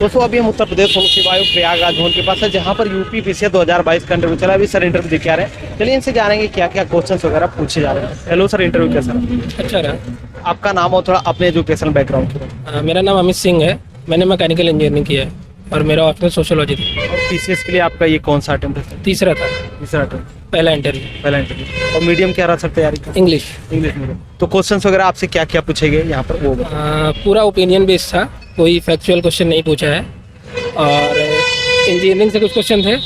दोस्तों अभी हम उत्तर प्रदेश लोक सेवा आयोग प्रयागराज भवन के पास है, जहां पर यूपी पीसीएस 2022 का इंटरव्यू चला। अभी सर इंटरव्यू देके आ रहे हैं, चलिए इनसे जानेंगे क्या क्या क्वेश्चंस वगैरह पूछे जा रहे हैं। हेलो सर, इंटरव्यू कैसा रहा? अच्छा रहा। आपका नाम और थोड़ा अपने एजुकेशनल बैकग्राउंड। मेरा नाम अमित सिंह है। मैंने मैकेनिकल इंजीनियरिंग किया है और मेरा ऑप्शनल सोशियोलॉजी था। और पीसीएस के लिए आपका ये कौन सा अटेम्प्ट है? तीसरा था। तीसरा अटेम्प्ट, पहला इंटरव्यू। पहला इंटरव्यू। और मीडियम क्या रहा सर तैयारी का? इंग्लिश। English medium. तो क्वेश्चंस वगैरह आपसे क्या क्या पूछे गए यहाँ पर वो पूरा ओपिनियन बेस्ड था, कोई फैक्चुअल क्वेश्चन नहीं पूछा है। और इंजीनियरिंग से कुछ क्वेश्चन थे,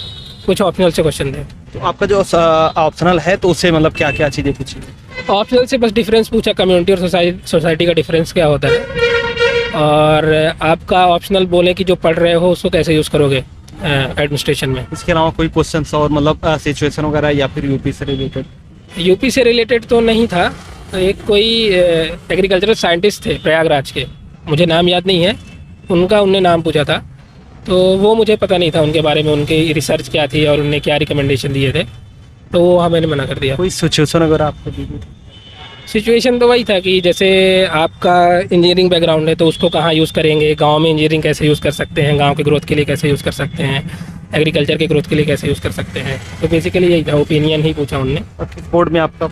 कुछ ऑप्शनल से क्वेश्चन थे। तो आपका जो ऑप्शनल है तो उससे मतलब क्या क्या चीज़ें पूछी? ऑप्शनल से बस डिफरेंस पूछा, कम्युनिटी और सोसाइटी का डिफरेंस क्या होता है। और आपका ऑप्शनल बोले कि जो पढ़ रहे हो उसको कैसे यूज़ करोगे एडमिनिस्ट्रेशन में। इसके अलावा कोई क्वेश्चन और मतलब सिचुएशन वगैरह या फिर यूपी से रिलेटेड? यूपी से रिलेटेड तो नहीं था। एक कोई एग्रीकल्चरल साइंटिस्ट थे प्रयागराज के, मुझे नाम याद नहीं है उनका, उनने नाम पूछा था तो वो मुझे पता नहीं था उनके बारे में, उनकी रिसर्च क्या थी और उन्हें क्या रिकमेंडेशन दिए थे, तो वो मैंने मना कर दिया। कोई सिचुएशन वगैरह आपको दी थी? सिचुएशन तो वही था कि जैसे आपका इंजीनियरिंग बैकग्राउंड है तो उसको कहाँ यूज़ करेंगे, गांव में इंजीनियरिंग कैसे यूज़ कर सकते हैं, गांव के ग्रोथ के लिए कैसे यूज़ कर सकते हैं, एग्रीकल्चर के ग्रोथ के लिए कैसे यूज़ कर सकते हैं। तो बेसिकली यही था, ओपिनियन ही पूछा उनने। बोर्ड में आपका?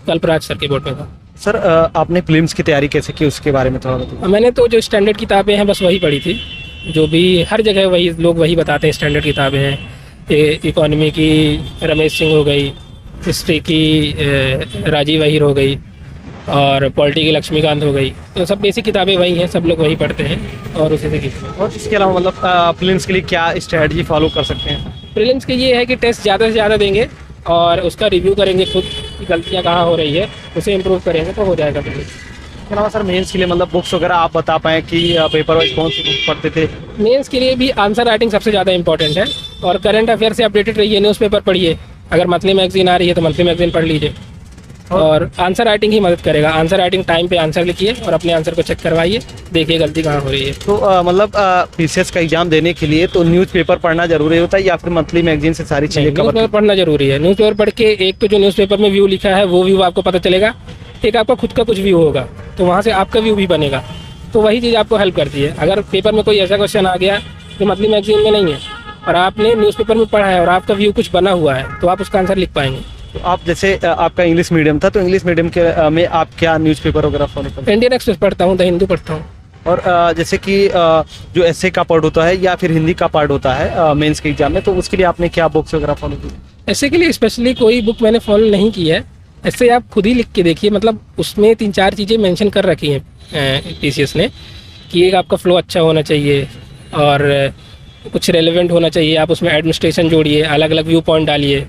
कल्पराज सर के बोर्ड में था। सर आपने फिल्म्स की तैयारी कैसे की उसके बारे में थोड़ा बताइए। मैंने तो जो स्टैंडर्ड किताबें हैं बस वही पढ़ी थी, जो भी हर जगह वही लोग वही बताते हैं स्टैंडर्ड किताबें हैं। इकोनॉमी की रमेश सिंह हो गई, हिस्ट्री की राजीव अहिर हो गई और पॉलिटी की लक्ष्मीकांत हो गई। तो सब बेसिक किताबें वही हैं, सब लोग वही पढ़ते हैं और उसी से की। और इसके अलावा मतलब फिल्म्स के लिए क्या स्ट्रेटजी फॉलो कर सकते हैं? प्रीलिम्स के ये है कि टेस्ट ज़्यादा से ज़्यादा देंगे और उसका रिव्यू करेंगे खुद कि गलतियाँ कहाँ हो रही है, उसे इम्प्रूव करेंगे तो हो जाएगा प्रीलिम्स। इसके अलावा सर मेंस के लिए मतलब बुक्स वगैरह आप बता पाएँ कि पेपर वाइज कौन सी बुक पढ़ते थे? मेंस के लिए भी आंसर राइटिंग सबसे ज़्यादा इंपॉर्टेंट है और करंट अफेयर से अपडेटेड रहिए, न्यूज़पेपर पढ़िए। अगर मंथली मैगजीन आ रही है तो मंथली मैगजीन पढ़ लीजिए और आंसर राइटिंग ही मदद करेगा। आंसर राइटिंग टाइम पे आंसर लिखिए और अपने आंसर को चेक करवाइए, देखिए गलती कहाँ हो रही है। तो मतलब पीसीएस का एग्जाम देने के लिए तो न्यूज़पेपर पढ़ना जरूरी होता है या फिर मंथली मैगजीन से सारी चीज़ें कवर? न्यूज़पेपर पढ़ना जरूरी है। न्यूज़पेपर पढ़ के एक तो जो न्यूज़पेपर में व्यू लिखा है वो व्यू आपको पता चलेगा, एक आपका खुद का कुछ व्यू होगा तो वहाँ से आपका व्यू भी बनेगा, तो वही चीज़ आपको हेल्प करती है। अगर पेपर में कोई ऐसा क्वेश्चन आ गया जो मंथली मैगजीन में नहीं है और आपने न्यूज़पेपर में पढ़ा है और आपका व्यू कुछ बना हुआ है तो आप उसका आंसर लिख पाएंगे। तो आप जैसे आपका इंग्लिश मीडियम था तो इंग्लिश मीडियम के में आप क्या न्यूज़पेपर वगैरह फॉलो करते हैं? इंडियन एक्सप्रेस पढ़ता हूँ, द हिंदू पढ़ता हूँ। और जैसे कि जो एसए का पार्ट होता है या फिर हिंदी का पार्ट होता है मेंस के एग्जाम में, तो उसके लिए आपने क्या बुक्स वगैरह फॉलो की? ऐसे के लिए स्पेशली कोई बुक मैंने फॉलो नहीं की है, ऐसे आप खुद ही लिख के देखिए। मतलब उसमें 3-4 चीज़ें मेंशन कर रखी हैं पीसीएस ने कि एक आपका फ्लो अच्छा होना चाहिए और कुछ रेलेवेंट होना चाहिए। आप उसमें एडमिनिस्ट्रेशन जोड़िए, अलग अलग व्यू पॉइंट डालिए,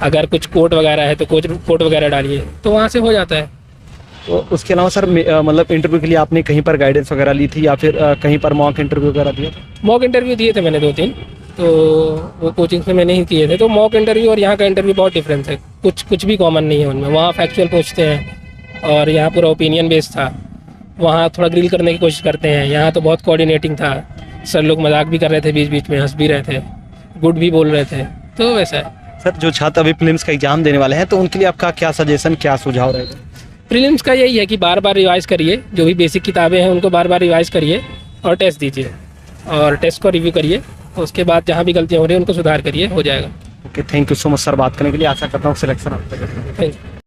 अगर कुछ कोट वगैरह है तो कोट वगैरह डालिए, तो वहाँ से हो जाता है। तो उसके अलावा सर मतलब इंटरव्यू के लिए आपने कहीं पर गाइडेंस वगैरह ली थी या फिर कहीं पर मॉक इंटरव्यू वगैरह दिया? मॉक इंटरव्यू दिए थे मैंने 2-3, तो वो कोचिंग से मैंने ही किए थे। तो मॉक इंटरव्यू और यहाँ का इंटरव्यू बहुत डिफरेंस है, कुछ भी कॉमन नहीं है उनमें। वहाँ फैक्चुअल पूछते हैं और यहाँ पूरा ओपिनियन बेस्ड था। वहाँ थोड़ा ग्रिल करने की कोशिश करते हैं, यहाँ तो बहुत कोऑर्डिनेटिंग था। सर लोग मजाक भी कर रहे थे, बीच बीच में हंस भी रहे थे, गुड भी बोल रहे थे, तो वैसा है। सर जो छात्र अभी प्रीलिम्स का एग्जाम देने वाले हैं तो उनके लिए आपका क्या सजेशन, क्या सुझाव रहेगा? प्रीलिम्स का यही है कि बार बार रिवाइज करिए, जो भी बेसिक किताबें हैं उनको बार बार रिवाइज करिए और टेस्ट दीजिए और टेस्ट को रिव्यू करिए। उसके बाद जहाँ भी गलतियाँ हो रही हैं उनको सुधार करिए, हो जाएगा। Okay, thank you so much sir बात करने के लिए। आशा करता हूँ सिलेक्शन आपका। Thank you.